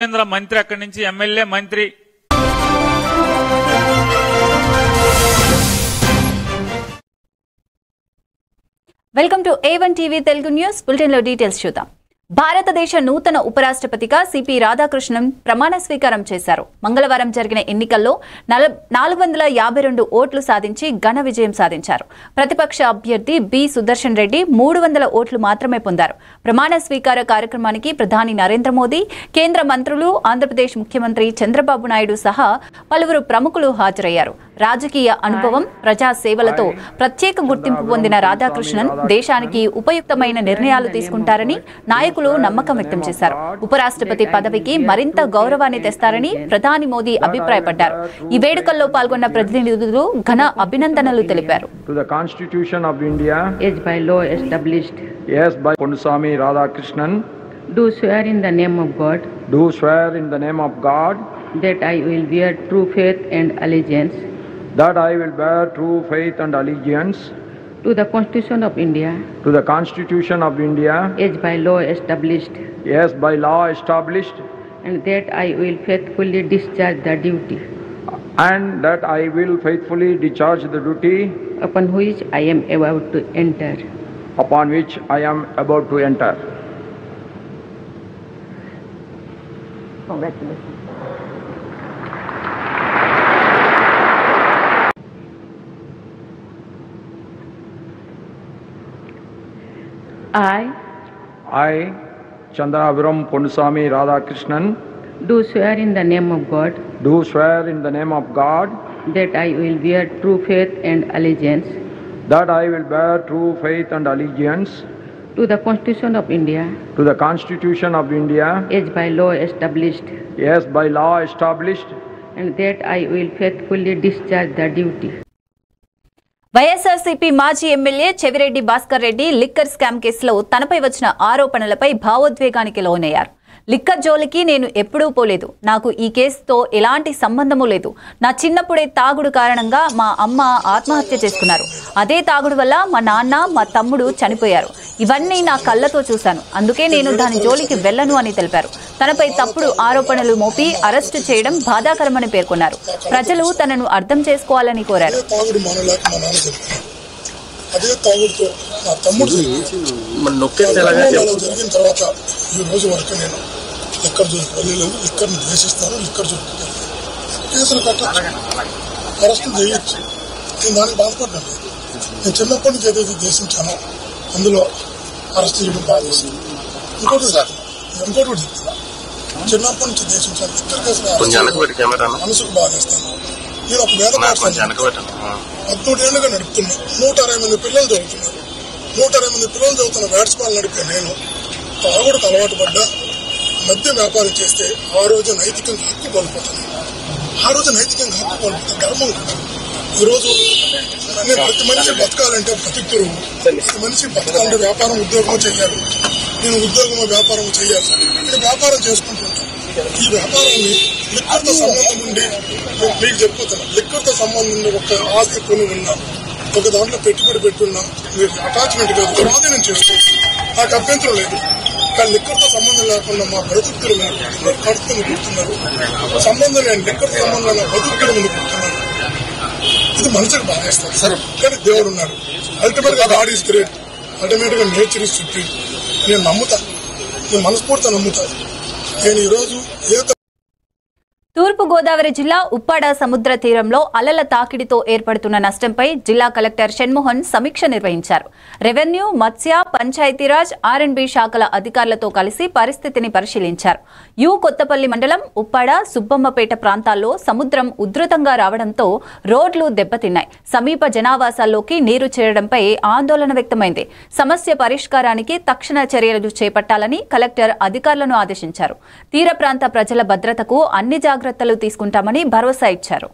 కేంద్ర మంత్రి అక్కడి నుంచి ఎమ్మెల్యే మంత్రి welcome to A1 TV Telugu news bulletin లో డీటెయిల్స్ చూద్దాం. భారతదేశ నూతన ఉపరాష్ట్రపతిగా సిపి రాధాకృష్ణన్ ప్రమాణ స్వీకారం చేశారు. మంగళవారం జరిగిన ఎన్నికల్లో 452 ఓట్లు సాధించి ఘన విజయం సాధించారు. ప్రతిపక్ష అభ్యర్థి బి సుదర్శన్ రెడ్డి 300 ఓట్లు మాత్రమే పొందారు. ప్రమాణ స్వీకార కార్యక్రమానికి ప్రధాని నరేంద్ర మోదీ, కేంద్ర మంత్రులు, ఆంధ్రప్రదేశ్ ముఖ్యమంత్రి చంద్రబాబు నాయుడు సహా పలువురు ప్రముఖులు హాజరయ్యారు. రాజకీయ అనుభవం, ప్రజా సేవలతో ప్రత్యేక గుర్తింపు పొందిన రాధాకృష్ణన్ దేశానికి ఉపయుక్తమైన నిర్ణయాలు తీసుకుంటారని నాయకులు నమ్మకం వ్యక్తం చేశారు. ఉపరాష్ట్రపతి పదవికి మరింత గౌరవాన్ని తెస్తారని ప్రధాని మోదీ అభిప్రాయపడ్డారు. ఈ వేడుకల్లో పాల్గొన్న ప్రతినిధులు ఘన అభినందనలు తెలిపారు. Yes, by Ponnusamy Radhakrishnan. Do swear in the name of God. Do swear in the name of God. That I will bear true faith and allegiance. That I will bear true faith and allegiance. To the Constitution of India. To the Constitution of India. As by law established. Yes, by law established. And that I will faithfully discharge the duty. And that I will faithfully discharge the duty. Upon which I am about to enter. Upon which I am about to enter. Congratulations. I, Chandraviram Ponnusamy Radhakrishnan, do swear in the name of God. Do swear in the name of God. That I will bear true faith and allegiance. That I will bear true faith and allegiance. To the Constitution of India. To the Constitution of India. As by law established. Yes, by law established. And that I will faithfully discharge the duty. YSRCP మాజీ MLA Chevireddy Bhaskar Reddy liquor scam కేసులో తనపై వచ్చిన ఆరోపణలపై భావోద్వేగానికి లోనయ్యారు. Liquor జోలికి నేను ఎప్పుడూ పోలేదు. నాకు ఈ కేసుతో ఎలాంటి సంబంధమూ లేదు. నా చిన్నప్పుడే తాగుడు కారణంగా మా అమ్మ ఆత్మహత్య చేసుకున్నారు. అదే తాగుడు వల్ల మా నాన్న, మా తమ్ముడు చనిపోయారు. ఇవన్నీ నా కళ్ళతో చూశాను. అందుకే నేను దాని జోలికి వెళ్లను అని తెలిపారు. తనపై తప్పుడు ఆరోపణలు మోపి అరెస్టు చేయడం బాధాకరమని పేర్కొన్నారు. ప్రజలు తనను అర్థం చేసుకోవాలని కోరారు. అదే తాగుడుతో నా తమ్ముడు జరిగిన తర్వాత ఈ రోజు వరకు నేను లిక్కర్ జోలికి వెళ్ళలేదు. లిక్కర్ని ద్వేషిస్తాను. లిక్కర్ జోలికి కేసులు కట్టచ్చు, అరెస్టులు చేయొచ్చు. నేను దానికి బాధపడ్డాను. నేను చిన్నప్పటి నుంచి ఏదైతే దేశించానో అందులో అరెస్ట్ చేయడం బాధేస్తుంది. ఇంకోటి చెప్తున్నా, చిన్నప్పటి నుంచి దేశించాను. లిక్కర్ కేసులు మనసుకు బాధేస్తాను. నేను ఒక వేద 13 ఏళ్ళుగా నడుపుతున్నా. 160 మంది పిల్లలు చదువుతున్నారు. 160 మంది పిల్లలు చదువుతున్న వ్యాట్స్మాల్ నడిపే నేను తాగుడుకు అలవాటు పడ్డా, మద్య వ్యాపారం చేస్తే ఆ రోజు నైతికంగా హక్కు కోల్పోతాను. ఆ రోజు నైతికంగా హక్కు కోల్పోతే గర్వం కదా. ఈరోజు నేను ప్రతి మనిషి బతకాలంటే బతుకుతురు. ప్రతి మనిషి బతకాలంటే వ్యాపారం, ఉద్యోగం చేయాలి. నేను ఉద్యోగం, వ్యాపారం చేయాలి. నేను వ్యాపారం చేసుకుంటుంటాను. ఈ వ్యాపారాన్ని లిక్కర్తో సంబంధం ఉండి మీకు చెప్పుతున్నా, లిక్కర్తో సంబంధం ఉండి ఒక ఆస్తి కొని ఉన్నా, ఒక దాంట్లో పెట్టుబడి పెట్టున్నా, మీరు అటాచ్మెంట్ కాదు, స్వాధీనం చేసుకోవచ్చు. నాకు అభ్యంతరం లేదు. కానీ లిక్కర్తో సంబంధం లేకుండా మా బ్రతుకులు కడుపుని కూర్చున్నారు. సంబంధం లేని లిక్కర్తో సంబంధం లేని బ్రతుకుల ముందు కూర్చున్నారు. ఇది మనసుకు బాధేస్తారు. సరే, కానీ దేవుడు ఉన్నారు. అల్టిమేట్ గా గాడ్ ఈజ్ గ్రేట్. అల్టిమేట్ గా నేచర్ ఈజ్ సుప్రీం. నేను నమ్ముతా, నేను మనస్ఫూర్తిగా నమ్ముతా. నేను ఈరోజు తూర్పు గోదావరి జిల్లా ఉప్పాడ సముద్ర తీరంలో అలల తాకిడితో ఏర్పడుతున్న నష్టంపై జిల్లా కలెక్టర్ షణ్మోహన్ సమీక్ష నిర్వహించారు. రెవెన్యూ, మత్స్య, పంచాయతీరాజ్, R&B శాఖల అధికారులతో కలిసి పరిస్థితిని పరిశీలించారు. కొత్తపల్లి మండలం ఉప్పాడ, సుబ్బమ్మపేట ప్రాంతాల్లో సముద్రం ఉధృతంగా రావడంతో రోడ్లు దెబ్బతిన్నాయి. సమీప జనావాసాల్లోకి నీరు చేరడంపై ఆందోళన వ్యక్తమైంది. సమస్య పరిష్కారానికి తక్షణ చర్యలు చేపట్టాలని కలెక్టర్ అధికారులను ఆదేశించారు. తీర ప్రాంత ప్రజల భద్రతకు అన్ని జాగ్రత్తలు తీసుకుంటామని భరోసా ఇచ్చారు.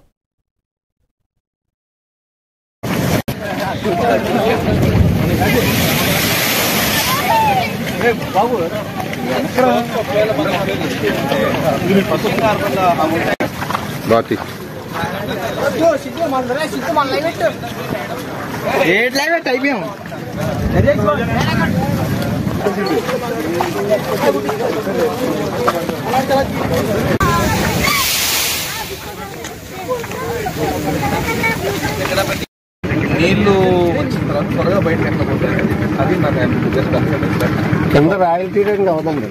నీళ్లు వచ్చిన తర్వాత త్వరగా బయటకు ఎక్కకపోతాయి. అది నాకు కింద రాయల్ తీయడానికి అవుతుంది.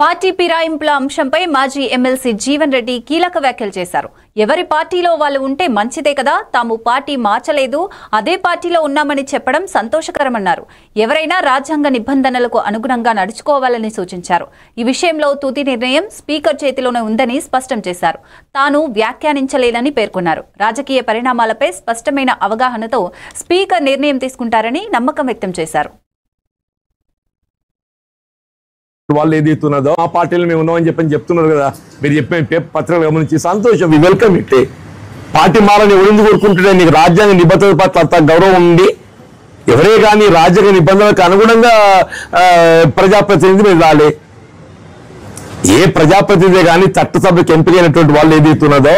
పార్టీ ఫిరాయింపుల అంశంపై మాజీ ఎమ్మెల్సీ జీవన్ రెడ్డి కీలక వ్యాఖ్యలు చేశారు. ఎవరి పార్టీలో వాళ్ళు ఉంటే మంచిదే కదా, తాము పార్టీ మార్చలేదు, అదే పార్టీలో ఉన్నామని చెప్పడం సంతోషకరమన్నారు. ఎవరైనా రాజ్యాంగ నిబంధనలకు అనుగుణంగా నడుచుకోవాలని సూచించారు. ఈ విషయంలో తుది నిర్ణయం స్పీకర్ చేతిలోనే ఉందని స్పష్టం చేశారు. తాను వ్యాఖ్యానించలేదని పేర్కొన్నారు. రాజకీయ పరిణామాలపై స్పష్టమైన అవగాహనతో స్పీకర్ నిర్ణయం తీసుకుంటారని నమ్మకం వ్యక్తం చేశారు. వాళ్ళు ఏదైతున్నదో ఆ పార్టీలో మేము ఉన్నామని చెప్తున్నారు కదా. మీరు చెప్పిన పత్రికలు గమనించి సంతోషం, వి వెల్కమ్ ఇట్. పార్టీ మారని ఎవరెందుకు కోరుకుంటుంటే నీకు రాజ్యాంగ నిబంధనల పట్ల అంత గౌరవం ఉంది. ఎవరే కానీ రాజ్యాంగ నిబంధనలకు అనుగుణంగా ప్రజాప్రతినిధి మీరు రాలే. ఏ ప్రజాప్రతినిధి కానీ చట్టసభకు ఎంపికైనటువంటి వాళ్ళు ఏదైతున్నదో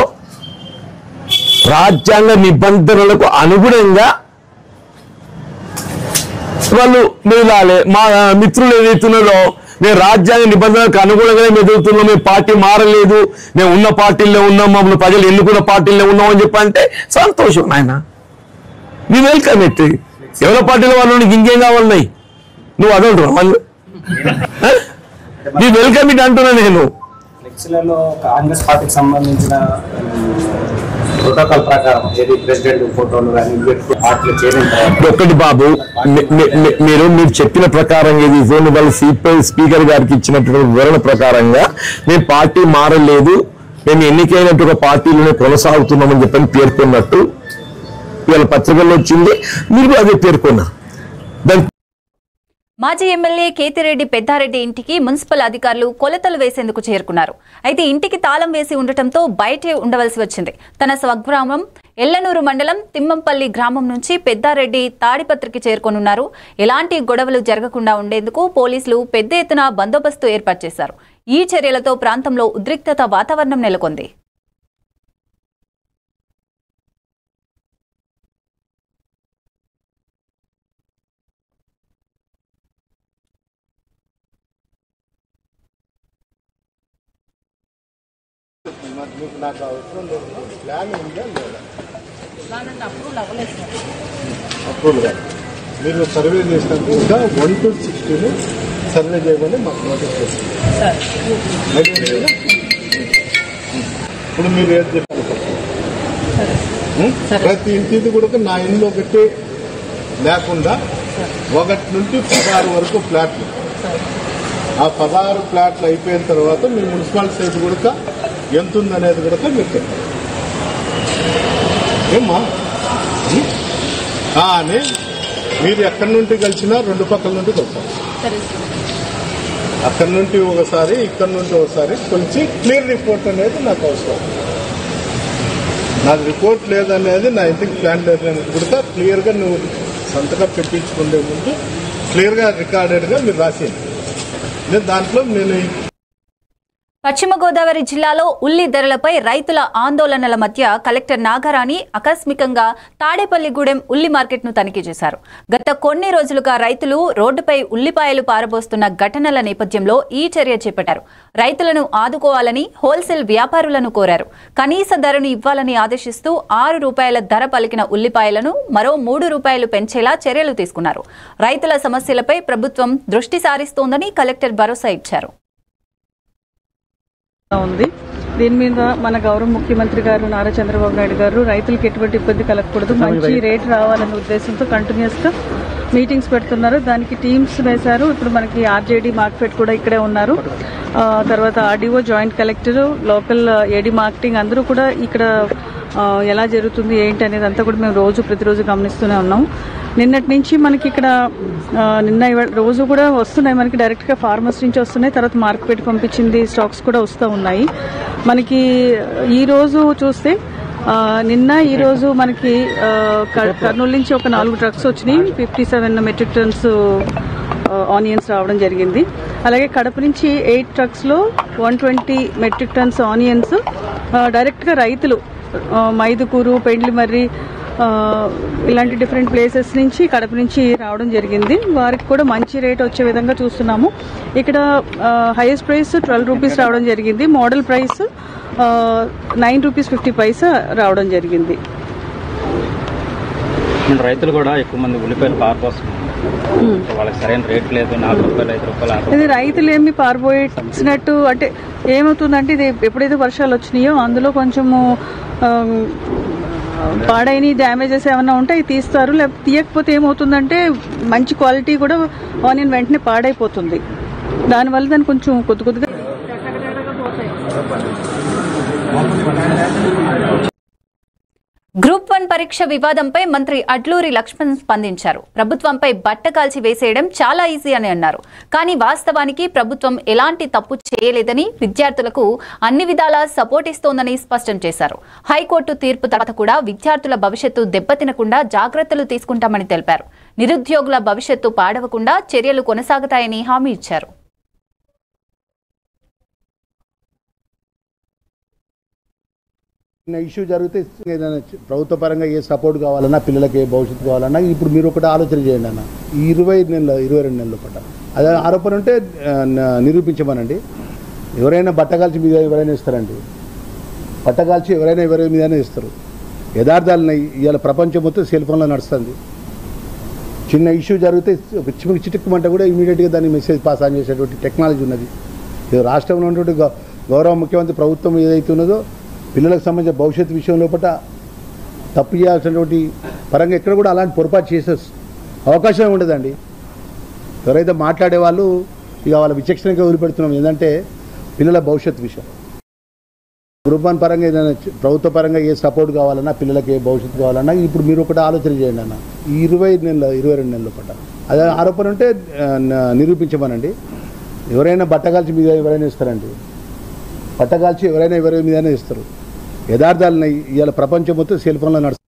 రాజ్యాంగ నిబంధనలకు అనుగుణంగా వాళ్ళు మెదలాలి. మా మిత్రులు ఏదైతున్నదో మేము రాజ్యాంగ నిబంధనలకు అనుగుణంగానే మెదులుతున్నాం, మేము పార్టీ మారలేదు, మేము ఉన్న పార్టీల్లో ఉన్నాం, మమ్మల్ని ప్రజలు ఎన్నుకున్న పార్టీల్లో ఉన్నాం అని చెప్పంటే సంతోషం. ఆయన నీ వెల్కమ్ ఎట్టి. ఎవరి పార్టీలో వాళ్ళు ఇంకేం కావాలన్నాయి నువ్వు అదంటున్నావు వాళ్ళు నీ వెల్కమ్ ఇట్ అంటున్నా. నేను కాంగ్రెస్ పార్టీకి సంబంధించిన ప్రోటోకాల్ ప్రకారం ఏది ప్రెసిడెంట్ ఫోటోలు ఒకటి బాబు, మీరు చెప్పిన ప్రకారం ఏది జోన్ వాళ్ళ స్పీకర్ గారికి ఇచ్చినటువంటి వివరణ ప్రకారంగా మేము పార్టీ మారలేదు, మేము ఎన్నికైనటువంటి పార్టీలోనే కొనసాగుతున్నామని చెప్పని పేర్కొన్నట్టు ఇవాళ పత్రికల్లో వచ్చింది. మీరు అదే పేర్కొన్నారు. మాజీ ఎమ్మెల్యే కేతిరెడ్డి పెద్దారెడ్డి ఇంటికి మున్సిపల్ అధికారులు కొలతలు వేసేందుకు చేరుకున్నారు. అయితే ఇంటికి తాళం వేసి ఉండటంతో బయటే ఉండవలసి వచ్చింది. తన స్వగ్రామం ఎల్లనూరు మండలం తిమ్మంపల్లి గ్రామం నుంచి పెద్దారెడ్డి తాడిపత్రికి చేరుకోనున్నారు. ఎలాంటి గొడవలు జరగకుండా ఉండేందుకు పోలీసులు పెద్ద ఎత్తున బందోబస్తు ఏర్పాటు చేశారు. ఈ చర్యలతో ప్రాంతంలో ఉద్రిక్తత వాతావరణం నెలకొంది. నాకు అవసరం లేదు, ప్లాన్ ఉందా లేదా? అప్రూవల్ కాదు. మీరు సర్వే చేసినప్పుడు ఇంకా 1 to 16 సర్వే చేయమని మాకు నోటీస్ చేస్తారు. ఇప్పుడు మీరు ఏం చెప్పారు, ప్రతి ఇంటిది కూడా నా ఇల్లు ఒకటి లేకుండా 1 నుండి 16 వరకు ఫ్లాట్లు. ఆ 16 ఫ్లాట్లు అయిపోయిన తర్వాత మీ మున్సిపాలిటీ సైట్ కూడా ఎంత ఉందనేది కూడా మీరు చెప్పారు. ఏమ్మా అని మీరు ఎక్కడి నుండి కలిసినా 2 పక్కల నుండి కలిసారు. అక్కడి నుండి ఒకసారి, ఇక్కడ నుండి ఒకసారి కొంచెం క్లియర్ రిపోర్ట్ అనేది నాకు అవసరం. నాకు రిపోర్ట్ లేదనేది నా ఇంటికి ప్లాన్ లేదనేది కూడా క్లియర్గా నువ్వు సంతకం పెట్టించుకునే ముందు క్లియర్గా రికార్డెడ్గా మీరు రాసేయండి. దాంట్లో నేను పశ్చిమ గోదావరి జిల్లాలో ఉల్లి ధరలపై రైతుల ఆందోళనల మధ్య కలెక్టర్ నాగరాణి ఆకస్మికంగా తాడేపల్లిగూడెం ఉల్లి మార్కెట్ను తనిఖీ చేశారు. గత కొన్ని రోజులుగా రైతులు రోడ్డుపై ఉల్లిపాయలు పారబోస్తున్న ఘటనల నేపథ్యంలో ఈ చర్య చేపట్టారు. రైతులను ఆదుకోవాలని హోల్సేల్ వ్యాపారులను కోరారు. కనీస ధరను ఇవ్వాలని ఆదేశిస్తూ ₹6 ధర పలికిన ఉల్లిపాయలను మరో ₹3 పెంచేలా చర్యలు తీసుకున్నారు. రైతుల సమస్యలపై ప్రభుత్వం దృష్టి సారిస్తోందని కలెక్టర్ భరోసా ఇచ్చారు. ఉంది. దీని మీద మన గౌరవ ముఖ్యమంత్రి గారు నారా చంద్రబాబు నాయుడు గారు రైతులకు ఎటువంటి ఇబ్బంది కలగకూడదు, మంచి రేట్ రావాలనే ఉద్దేశంతో కంటిన్యూస్ గా మీటింగ్స్ పెడుతున్నారు. దానికి టీమ్స్ వేశారు. ఇప్పుడు మనకి ఆర్జేడీ మార్కెట్ కూడా ఇక్కడే ఉన్నారు. తర్వాత ఆర్డీఓ, జాయింట్ కలెక్టర్, లోకల్ ఏడీ మార్కెటింగ్ అందరూ కూడా ఇక్కడ ఎలా జరుగుతుంది ఏంటి అనేది అంతా కూడా మేము ప్రతిరోజు గమనిస్తూనే ఉన్నాం. నిన్నటి నుంచి మనకి ఇక్కడ రోజు కూడా వస్తున్నాయి, మనకి డైరెక్ట్గా ఫార్మర్స్ నుంచి వస్తున్నాయి. తర్వాత మార్కెట్ పంపించింది స్టాక్స్ కూడా వస్తూ ఉన్నాయి. మనకి ఈ రోజు చూస్తే ఈ రోజు మనకి కర్నూలు నుంచి ఒక 4 ట్రక్స్ వచ్చినాయి. 57 మెట్రిక్ టన్స్ ఆనియన్స్ రావడం జరిగింది. అలాగే కడప నుంచి 8 ట్రక్స్ లో 120 మెట్రిక్ టన్స్ ఆనియన్స్ డైరెక్ట్గా రైతులు మైదుకూరు, పెండ్లిమర్రి ఇలాంటి డిఫరెంట్ ప్లేసెస్ నుంచి కడప నుంచి రావడం జరిగింది. వారికి కూడా మంచి రేట్ వచ్చే విధంగా చూస్తున్నాము. ఇక్కడ హైయెస్ట్ ప్రైస్ ₹12 రావడం జరిగింది. మోడల్ ప్రైస్ ₹9.50 రావడం జరిగింది. రైతులు కూడా ఎక్కువ మంది ఉల్లిపాయలు పారిపోస్తున్నారు. వాళ్ళకి సరైన రేట్ లేదు. ₹4, ఇది రైతులు ఏమి పారిపోయినట్టు అంటే ఏమవుతుందంటే ఇది ఎప్పుడైతే వర్షాలు వచ్చినాయో అందులో కొంచెము పాడైన డ్యామేజెస్ ఏమైనా ఉంటే అవి తీస్తారు. లేకపోతే తీయకపోతే ఏమవుతుందంటే మంచి క్వాలిటీ కూడా ఆనియన్ వెంటనే పాడైపోతుంది. దానివల్ల దాన్ని కొంచెం కొద్దిగా గ్రూప్ 1 పరీక్ష వివాదంపై మంత్రి అడ్లూరి లక్ష్మణ్ స్పందించారు. ప్రభుత్వంపై బట్ట కాల్చి వేసేయడం చాలా ఈజీ అని అన్నారు. కానీ వాస్తవానికి ప్రభుత్వం ఎలాంటి తప్పు చేయలేదని, విద్యార్థులకు అన్ని విధాలా సపోర్ట్ ఇస్తోందని స్పష్టం చేశారు. హైకోర్టు తీర్పు తర్వాత కూడా విద్యార్థుల భవిష్యత్తు దెబ్బతినకుండా జాగ్రత్తలు తీసుకుంటామని తెలిపారు. నిరుద్యోగుల భవిష్యత్తు పాడవకుండా చర్యలు కొనసాగుతాయని హామీ ఇచ్చారు. ఇష్యూ జరిగితే ఏదైనా ప్రభుత్వ పరంగా ఏ సపోర్ట్ కావాలన్నా, పిల్లలకి ఏ భవిష్యత్తు కావాలన్నా ఇప్పుడు మీరు ఒకటి ఆలోచన చేయండి అన్న. ఈ 22 నెలల పట్ల అదే ఆరోపణ ఉంటే నిరూపించమనండి. ఎవరైనా బట్టగాల్చి మీద ఎవరైనా ఇస్తారండి. బట్టగాల్చి ఎవరి మీదైనా ఇస్తారు. యథార్థాలని ఇవాళ ప్రపంచం మొత్తం సెల్ ఫోన్లో నడుస్తుంది. చిన్న ఇష్యూ జరిగితే ఒక చిటుక్కుమంటే కూడా ఇమీడియట్గా దాన్ని మెసేజ్ పాస్ ఆన్ చేసేటువంటి టెక్నాలజీ ఉన్నది. రాష్ట్రంలో ఉన్నటువంటి గౌరవ ముఖ్యమంత్రి ప్రభుత్వం ఏదైతే ఉన్నదో పిల్లలకు సంబంధించిన భవిష్యత్తు విషయం లోపల తప్పు చేయాల్సినటువంటి పరంగా ఎక్కడ కూడా అలాంటి పొరపాటు చేసే అవకాశం ఉండదండి. ఎవరైతే మాట్లాడే వాళ్ళు ఇక వాళ్ళ విచక్షణగా వదిలిపెడుతున్నాం. ఏంటంటే పిల్లల భవిష్యత్తు విషయం. గ్రూప్ 1 పరంగా ఏదైనా ప్రభుత్వ పరంగా ఏ సపోర్ట్ కావాలన్నా, పిల్లలకి ఏ భవిష్యత్తు కావాలన్నా ఇప్పుడు మీరు ఒకటి ఆలోచన చేయండి అన్న. ఈ 22 నెలల పట్ల అదే ఆరోపణ ఉంటే నిరూపించమనండి. ఎవరైనా బట్టగాల్చి మీద ఎవరైనా ఇస్తారండి. బట్టగాల్చి ఎవరి మీదైనా ఇస్తారు. యథార్థాలని ఇవాళ ప్రపంచం మొత్తం సెల్ ఫోన్లో నడుస్తుంది.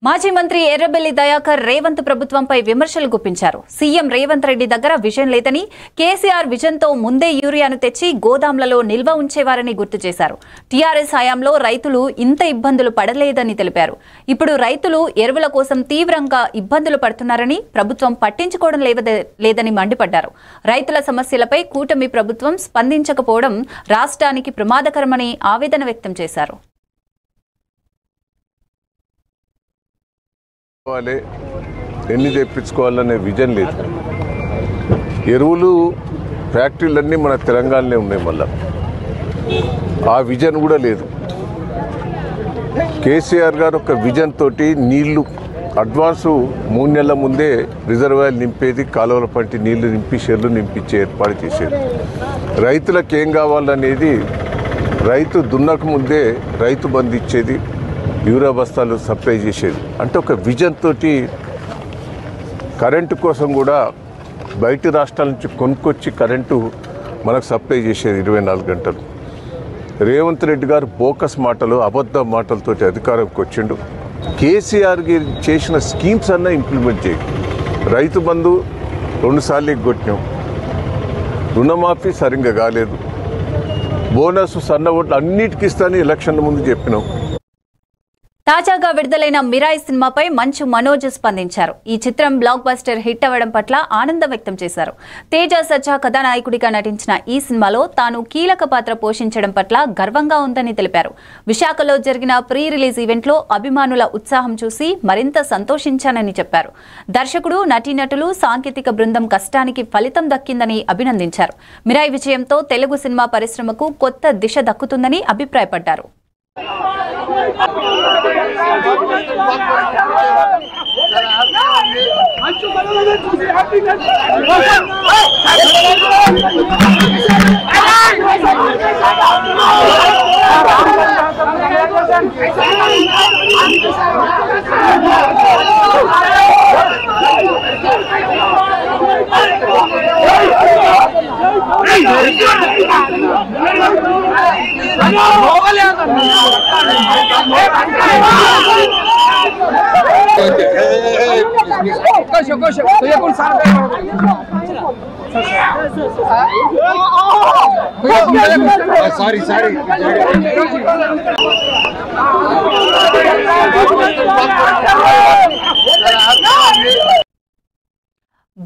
మాజీ మంత్రి ఎర్రబెల్లి దయాకర్ రేవంత్ ప్రభుత్వంపై విమర్శలు గుప్పించారు. సీఎం రేవంత్ రెడ్డి దగ్గర విజన్ లేదని, కేసీఆర్ విజన్తో ముందే యూరియాను తెచ్చి గోదాంలలో నిల్వ ఉంచేవారని గుర్తు చేశారు. టీఆర్ఎస్ హయాంలో రైతులు ఇంత ఇబ్బందులు పడలేదని తెలిపారు. ఇప్పుడు రైతులు ఎరువుల కోసం తీవ్రంగా ఇబ్బందులు పడుతున్నారని, ప్రభుత్వం పట్టించుకోవడం లేదని మండిపడ్డారు. రైతుల సమస్యలపై కూటమి ప్రభుత్వం స్పందించకపోవడం రాష్ట్రానికి ప్రమాదకరమని ఆవేదన వ్యక్తం చేశారు. ఎన్ని తెప్పించుకోవాలనే విజన్ లేదు. ఎరువులు ఫ్యాక్టరీలన్నీ మన తెలంగాణలో ఉన్నాయి. మళ్ళా ఆ విజన్ కూడా లేదు. కేసీఆర్ గారు ఒక విజన్ తోటి నీళ్లు అడ్వాన్సు 3 నెలల ముందే రిజర్వాయర్లు నింపేది, కాలువల పంటి నీళ్లు నింపి షెర్లు నింపించే ఏర్పాటు చేసేది. రైతులకు ఏం కావాలనేది రైతు దున్నక ముందే రైతు బంధు ఇచ్చేది, యూరియా బస్తాలు సప్లై చేసేది. అంటే ఒక విజన్ తోటి కరెంటు కోసం కూడా బయట రాష్ట్రాల నుంచి కొనుక్కొచ్చి కరెంటు మనకు సప్లై చేసేది 24 గంటలు. రేవంత్ రెడ్డి గారు బోకస్ మాటలు, అబద్ధ మాటలతోటి అధికారంకి వచ్చిండు. కేసీఆర్ చేసిన స్కీమ్స్ అన్నా ఇంప్లిమెంట్ చేయి. రైతు బంధు 2 సార్లు ఎగ్గొట్టినాం. రుణమాఫీ సరిగ్గా కాలేదు. బోనస్, సన్న ఓట్లు అన్నిటికీ ఇస్తానని ఎలక్షన్ ముందు చెప్పినాం. తాజాగా విడుదలైన మిరాయి సినిమాపై మంచు మనోజ్ స్పందించారు. ఈ చిత్రం బ్లాక్ బస్టర్ హిట్ అవ్వడం పట్ల ఆనందం వ్యక్తం చేశారు. తేజ సజ్జా కథానాయకుడిగా నటించిన ఈ సినిమాలో తాను కీలక పాత్ర పోషించడం పట్ల గర్వంగా ఉందని తెలిపారు. విశాఖలో జరిగిన ప్రీ రిలీజ్ ఈవెంట్లో అభిమానుల ఉత్సాహం చూసి మరింత సంతోషించానని చెప్పారు. దర్శకుడు, నటీనటులు, సాంకేతిక బృందం కష్టానికి ఫలితం దక్కిందని అభినందించారు. మిరాయి విజయంతో తెలుగు సినిమా పరిశ్రమకు కొత్త దిశ దక్కుతుందని అభిప్రాయపడ్డారు.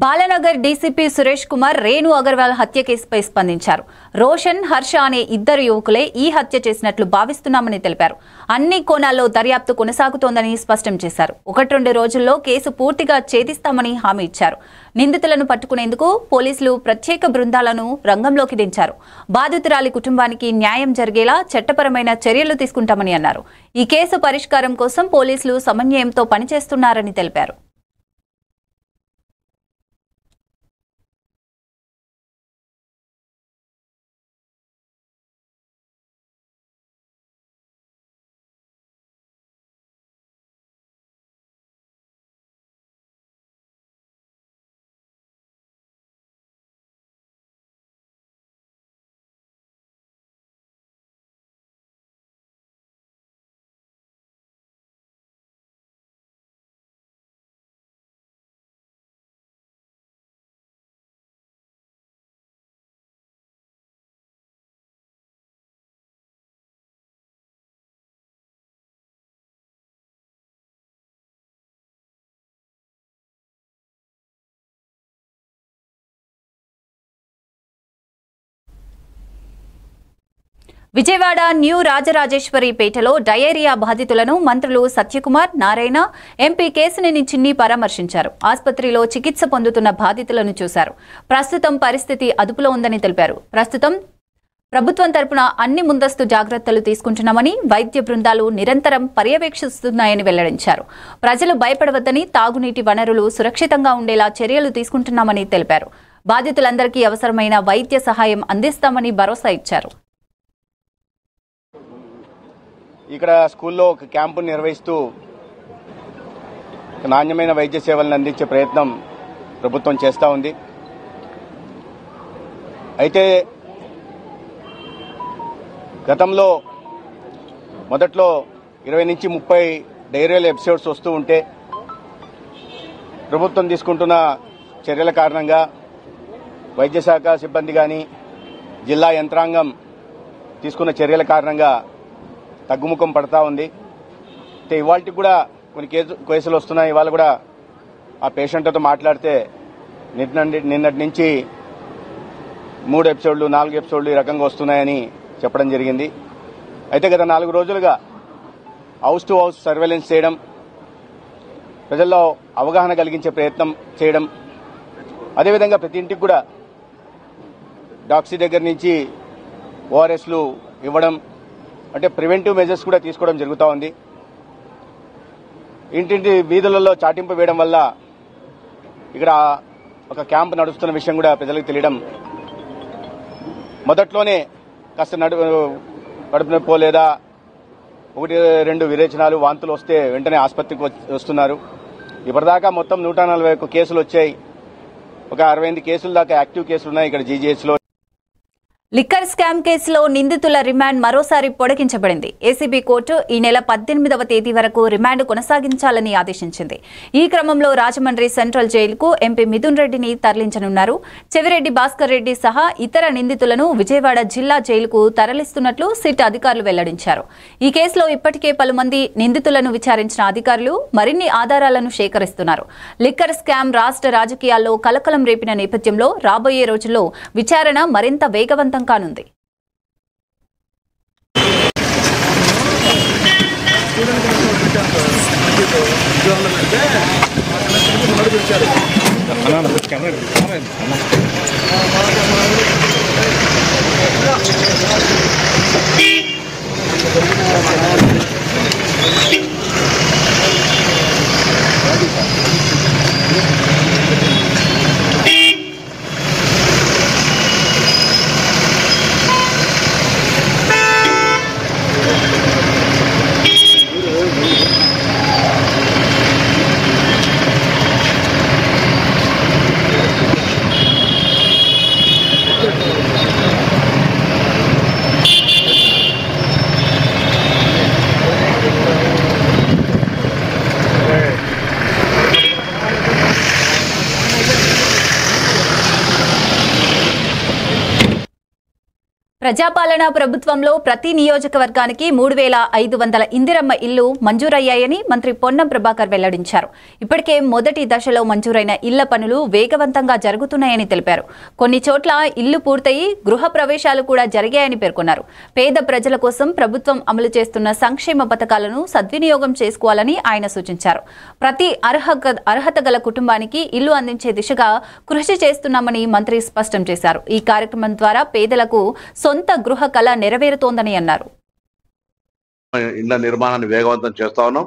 బాలనగర్ డీసీపీ సురేష్ కుమార్ రేణు అగర్వాల్ హత్య కేసుపై స్పందించారు. రోషన్, హర్ష అనే ఇద్దరు యువకులే ఈ హత్య చేసినట్లు భావిస్తున్నామని తెలిపారు. అన్ని కోణాల్లో దర్యాప్తు కొనసాగుతోందని స్పష్టం చేశారు. 1-2 రోజుల్లో కేసు పూర్తిగా ఛేదిస్తామని హామీ ఇచ్చారు. నిందితులను పట్టుకునేందుకు పోలీసులు ప్రత్యేక బృందాలను రంగంలోకి దించారు. బాధితురాలి కుటుంబానికి న్యాయం జరిగేలా చట్టపరమైన చర్యలు తీసుకుంటామని అన్నారు. ఈ కేసు పరిష్కారం కోసం పోలీసులు సమన్వయంతో పనిచేస్తున్నారని తెలిపారు. విజయవాడ న్యూ రాజరాజేశ్వరిపేటలో డయేరియా బాధితులను మంత్రులు సత్యకుమార్, నారాయణ, ఎంపీ కేశినేని చిన్ని పరామర్శించారు. ఆసుపత్రిలో చికిత్స పొందుతున్న బాధితులను చూశారు. ప్రస్తుతం పరిస్థితి అదుపులో ఉందని తెలిపారు. ప్రస్తుతం ప్రభుత్వం తరపున అన్ని ముందస్తు జాగ్రత్తలు తీసుకుంటున్నామని, వైద్య బృందాలు నిరంతరం పర్యవేక్షిస్తున్నాయని వెల్లడించారు. ప్రజలు భయపడవద్దని, తాగునీటి వనరులు సురక్షితంగా ఉండేలా చర్యలు తీసుకుంటున్నామని తెలిపారు. బాధితులందరికీ అవసరమైన వైద్య సహాయం అందిస్తామని భరోసా ఇచ్చారు. ఇక్కడ స్కూల్లో ఒక క్యాంపును నిర్వహిస్తూ నాణ్యమైన వైద్య సేవలను అందించే ప్రయత్నం ప్రభుత్వం చేస్తూ ఉంది. అయితే గతంలో మొదట్లో 20 నుంచి 30 డైరియల్ ఎపిసోడ్స్ వస్తూ ఉంటే ప్రభుత్వం తీసుకుంటున్న చర్యల కారణంగా వైద్య శాఖ సిబ్బంది కానీ జిల్లా యంత్రాంగం తీసుకున్న చర్యల కారణంగా తగ్గుముఖం పడతా ఉంది. అయితే ఇవాళకి కూడా కొన్ని కేసులు వస్తున్నాయి. ఇవాళ కూడా ఆ పేషెంట్తో మాట్లాడితే నిన్నటి నుంచి 3 ఎపిసోడ్లు 4 ఎపిసోడ్లు ఈ రకంగా వస్తున్నాయని చెప్పడం జరిగింది. అయితే గత 4 రోజులుగా హౌస్ టు హౌస్ సర్వేలెన్స్ చేయడం, ప్రజల్లో అవగాహన కలిగించే ప్రయత్నం చేయడం, అదేవిధంగా ప్రతి ఇంటికి కూడా డాక్సీ దగ్గర నుంచి ఓఆర్ఎస్లు ఇవ్వడం, అంటే ప్రివెంటివ్ మెజర్స్ కూడా తీసుకోవడం జరుగుతూ ఉంది. ఇంటింటి వీధులలో చాటింపు వేయడం వల్ల ఇక్కడ ఒక క్యాంప్ నడుస్తున్న విషయం కూడా ప్రజలకు తెలియడం, మొదట్లోనే కాస్త కడుపు నొప్పో లేదా 1-2 విరేచనాలు, వాంతులు వస్తే వెంటనే ఆసుపత్రికి వస్తున్నారు. ఇప్పటిదాకా మొత్తం 141 కేసులు వచ్చాయి. ఒక 68 కేసుల దాకా యాక్టివ్ కేసులు ఉన్నాయి ఇక్కడ జీజీహెచ్లో. లిక్కర్ స్కామ్ కేసులో నిందితుల రిమాండ్ మరోసారి పొడిగించబడింది. ఏసీబీ కోర్టు ఈ నెల 18వ తేదీ వరకు రిమాండ్ కొనసాగించాలని ఆదేశించింది. ఈ క్రమంలో రాజమండ్రి సెంట్రల్ జైలుకు ఎంపీ మిథున్ రెడ్డిని తరలించనున్నారు. చెవిరెడ్డి భాస్కర్ రెడ్డి సహా ఇతర నిందితులను విజయవాడ జిల్లా జైలుకు తరలిస్తున్నట్లు సిట్ అధికారులు వెల్లడించారు. ఈ కేసులో ఇప్పటికే పలుమంది నిందితులను విచారించిన అధికారులు మరిన్ని ఆధారాలను సేకరిస్తున్నారు. లిక్కర్ స్కామ్ రాష్ట్ర రాజకీయాల్లో కలకలం రేపిన నేపథ్యంలో రాబోయే రోజుల్లో విచారణ మరింత వేగవంతం కానుంది. ప్రజాపాలన ప్రభుత్వంలో ప్రతి నియోజకవర్గానికి 3500 ఇందిరమ్మ ఇళ్లు మంజూరయ్యాయని మంత్రి పొన్నం ప్రభాకర్ వెల్లడించారు. ఇప్పటికే మొదటి దశలో మంజూరైన ఇళ్ల పనులు వేగవంతంగా జరుగుతున్నాయని తెలిపారు. కొన్ని చోట్ల ఇళ్లు పూర్తయి గృహ ప్రవేశాలు కూడా జరిగాయని పేర్కొన్నారు. పేద ప్రజల కోసం ప్రభుత్వం అమలు చేస్తున్న సంక్షేమ పథకాలను సద్వినియోగం చేసుకోవాలని ఆయన సూచించారు. ప్రతి అర్హత గల కుటుంబానికి ఇల్లు అందించే దిశగా కృషి చేస్తున్నామని మంత్రి స్పష్టం చేశారు. ఈ కార్యక్రమం ద్వారా పేదలకు సొంత గృహ కళ నెరవేరుతోందని అన్నారు. ఇళ్ల నిర్మాణాన్ని వేగవంతం చేస్తా ఉన్నాం.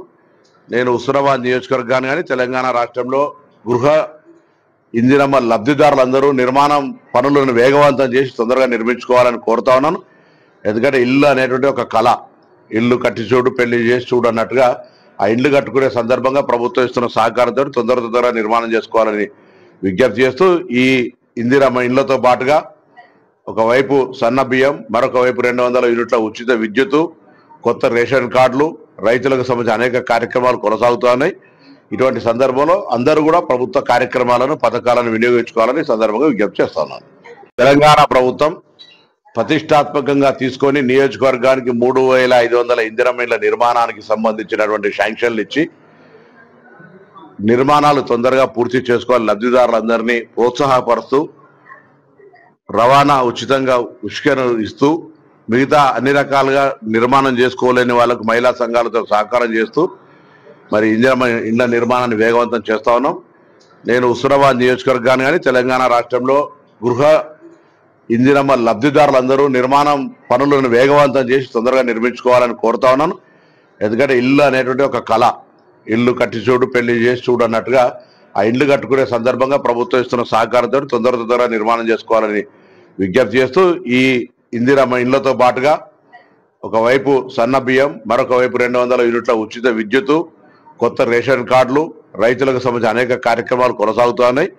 నేను హుస్నాబాద్ నియోజకవర్గాన్ని కానీ తెలంగాణ రాష్ట్రంలో గృహ ఇందిరమ్మ లబ్ధిదారులందరూ నిర్మాణం పనులను వేగవంతం చేసి తొందరగా నిర్మించుకోవాలని కోరుతా ఉన్నాను. ఎందుకంటే ఇల్లు అనేటువంటి ఒక కళ, ఇల్లు కట్టి చూడు పెళ్లి చేసి చూడు అన్నట్టుగా ఆ ఇల్లు కట్టుకునే సందర్భంగా ప్రభుత్వం ఇస్తున్న సహకారంతో తొందరగా నిర్మాణం చేసుకోవాలని విజ్ఞప్తి చేస్తూ ఈ ఇందిరమ్మ ఇళ్లతో పాటుగా ఒకవైపు సన్న బియ్యం, మరొక వైపు 200 యూనిట్ల ఉచిత విద్యుత్తు, కొత్త రేషన్ కార్డులు, రైతులకు సంబంధించిన అనేక కార్యక్రమాలు కొనసాగుతున్నాయి. ఇటువంటి సందర్భంలో అందరూ కూడా ప్రభుత్వ కార్యక్రమాలను పథకాలను వినియోగించుకోవాలని సందర్భంగా విజ్ఞప్తి చేస్తా ఉన్నాను. తెలంగాణ ప్రభుత్వం ప్రతిష్టాత్మకంగా తీసుకొని నియోజకవర్గానికి 3500 ఇందిరమ్మ ఇళ్ల నిర్మాణానికి సంబంధించినటువంటి శాంక్షన్లు ఇచ్చి నిర్మాణాలు తొందరగా పూర్తి చేసుకోవాలి, లబ్ధిదారులందరినీ ప్రోత్సాహపరుస్తూ రవాణా ఉచితంగా ఉష్కను ఇస్తూ మిగతా అన్ని రకాలుగా నిర్మాణం చేసుకోలేని వాళ్ళకు మహిళా సంఘాలతో సహకారం చేస్తూ మరి ఇండ్ల నిర్మాణాన్ని వేగవంతం చేస్తా ఉన్నాం. నేను హుస్నాబాద్ నియోజకవర్గాన్ని కానీ తెలంగాణ రాష్ట్రంలో గృహ ఇందిరమ్మ లబ్ధిదారులందరూ నిర్మాణం పనులను వేగవంతం చేసి తొందరగా నిర్మించుకోవాలని కోరుతా ఉన్నాను. ఎందుకంటే ఇల్లు అనేటువంటి ఒక కళ, ఇల్లు కట్టి చూడు పెళ్లి చేసి చూడు అన్నట్టుగా ఆ ఇల్లు కట్టుకునే సందర్భంగా ప్రభుత్వం ఇస్తున్న సహకారంతో తొందరగా నిర్మాణం చేసుకోవాలని విజ్ఞప్తి చేస్తూ ఈ ఇందిరమ్మ ఇళ్లతో పాటుగా ఒకవైపు సన్న బియ్యం, మరొక వైపు 200 యూనిట్ల ఉచిత విద్యుత్తు, కొత్త రేషన్ కార్డులు, రైతులకు సంబంధించిన అనేక కార్యక్రమాలు కొనసాగుతున్నాయి.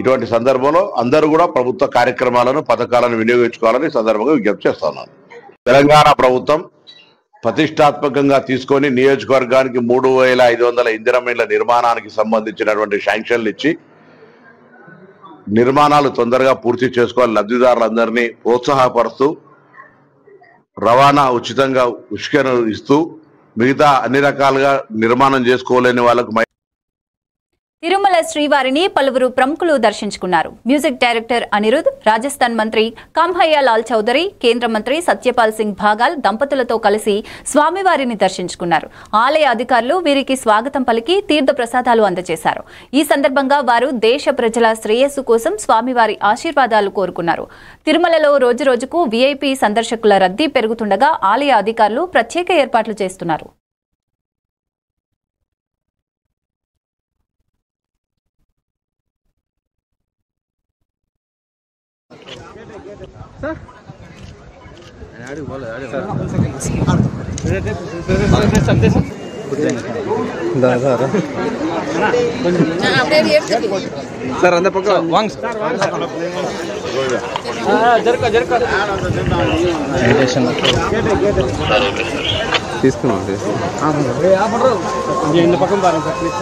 ఇటువంటి సందర్భంలో అందరూ కూడా ప్రభుత్వ కార్యక్రమాలను పథకాలను వినియోగించుకోవాలని సందర్భంగా విజ్ఞప్తి చేస్తున్నాను. తెలంగాణ ప్రభుత్వం ప్రతిష్టాత్మకంగా తీసుకొని నియోజకవర్గానికి 3500 ఇందిరమ్మ ఇళ్ల నిర్మాణానికి సంబంధించినటువంటి శాంక్షన్లు ఇచ్చి నిర్మాణాలు తొందరగా పూర్తి చేసుకోవాలి, లబ్ధిదారులందరినీ ప్రోత్సాహపరుస్తూ రవాణా ఉచితంగా ఉష్కను ఇస్తూ మిగతా అన్ని రకాలుగా నిర్మాణం చేసుకోలేని వాళ్ళకు తిరుమల శ్రీవారిని పలువురు ప్రముఖులు దర్శించుకున్నారు. మ్యూజిక్ డైరెక్టర్ అనిరుద్, రాజస్థాన్ మంత్రి కామ్హయ్య లాల్ చౌదరి, కేంద్ర మంత్రి సత్యపాల్ సింగ్ భాగాల్ దంపతులతో కలిసి స్వామివారిని దర్శించుకున్నారు. ఆలయ అధికారులు వీరికి స్వాగతం పలికి తీర్థ ప్రసాదాలు అందజేశారు. ఈ సందర్భంగా వారు దేశ ప్రజల శ్రేయస్సు కోసం స్వామివారి ఆశీర్వాదాలు కోరుకున్నారు. తిరుమలలో రోజురోజుకు వీఐపీ సందర్శకుల రద్దీ పెరుగుతుండగా ఆలయ అధికారులు ప్రత్యేక ఏర్పాట్లు చేస్తున్నారు. दादा సార్ అంత పక్క వాంగ్ తీసుకున్నాం இந்த பக்கம் பாருங்க சார் ப்ளீஸ்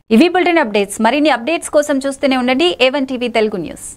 ఇవి బులెటిన్ అప్డేట్స్. మరిన్ని అప్డేట్స్ కోసం చూస్తూనే ఉండండి A1 టీవీ తెలుగు న్యూస్.